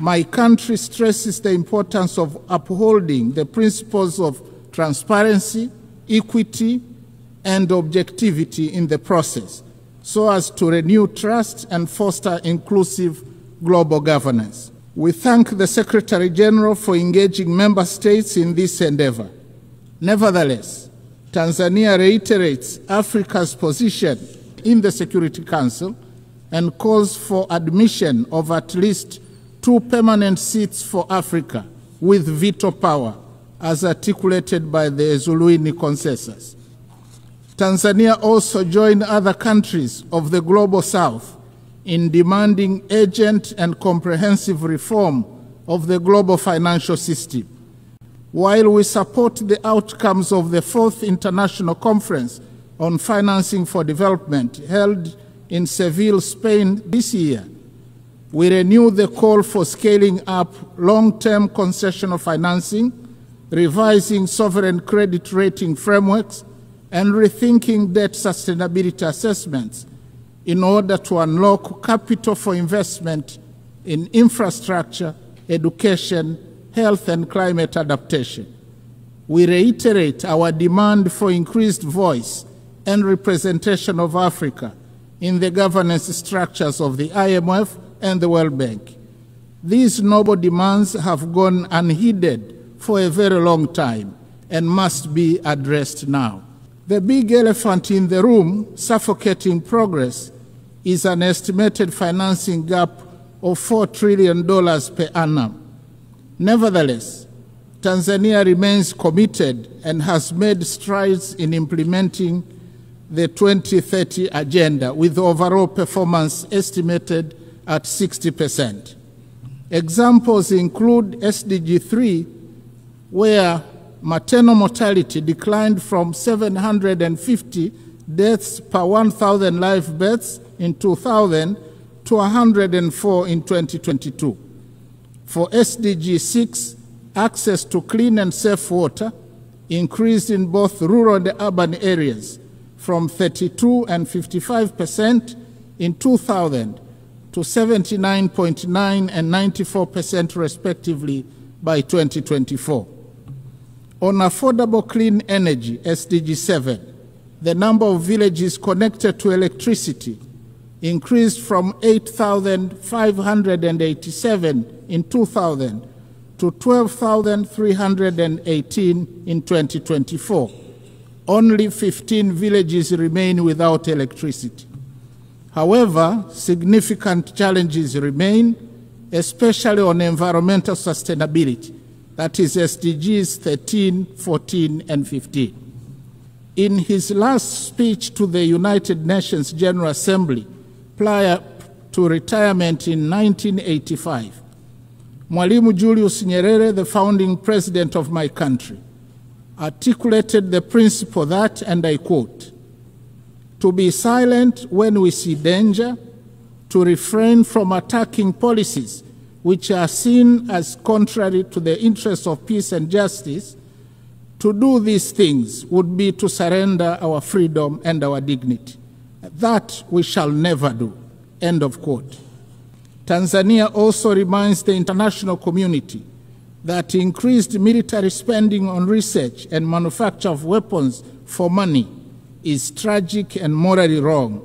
my country stresses the importance of upholding the principles of transparency, equity, and objectivity in the process, so as to renew trust and foster inclusive global governance. We thank the Secretary General for engaging member states in this endeavor. Nevertheless, Tanzania reiterates Africa's position in the Security Council and calls for admission of at least 2 permanent seats for Africa with veto power, as articulated by the Zuluini Consensus. Tanzania also joined other countries of the Global South in demanding urgent and comprehensive reform of the global financial system. While we support the outcomes of the 4th International Conference on Financing for Development held in Seville, Spain this year, we renew the call for scaling up long-term concessional financing, revising sovereign credit rating frameworks, and rethinking debt sustainability assessments in order to unlock capital for investment in infrastructure, education, health, and climate adaptation. We reiterate our demand for increased voice and representation of Africa in the governance structures of the IMF and the World Bank. These noble demands have gone unheeded for a very long time and must be addressed now. The big elephant in the room, suffocating progress, is an estimated financing gap of $4 trillion per annum. Nevertheless, Tanzania remains committed and has made strides in implementing the 2030 agenda, with overall performance estimated at 60%. Examples include SDG 3, where maternal mortality declined from 750 deaths per 1,000 live births in 2000 to 104 in 2022. For SDG 6, access to clean and safe water increased in both rural and urban areas from 32 and 55% in 2000 to 79.9 and 94% respectively by 2024. On affordable clean energy, SDG 7, the number of villages connected to electricity increased from 8,587 in 2000 to 12,318 in 2024. Only 15 villages remain without electricity. However, significant challenges remain, especially on environmental sustainability, that is SDGs 13, 14, and 15. In his last speech to the United Nations General Assembly prior to retirement in 1985, Mwalimu Julius Nyerere, the founding president of my country, articulated the principle that, and I quote, "To be silent when we see danger, to refrain from attacking policies which are seen as contrary to the interests of peace and justice, to do these things would be to surrender our freedom and our dignity. That we shall never do." End of quote. Tanzania also reminds the international community that increased military spending on research and manufacture of weapons for money is tragic and morally wrong.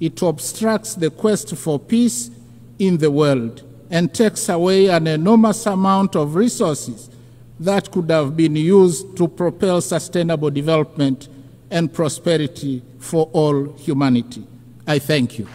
It obstructs the quest for peace in the world and takes away an enormous amount of resources that could have been used to propel sustainable development and prosperity for all humanity. I thank you.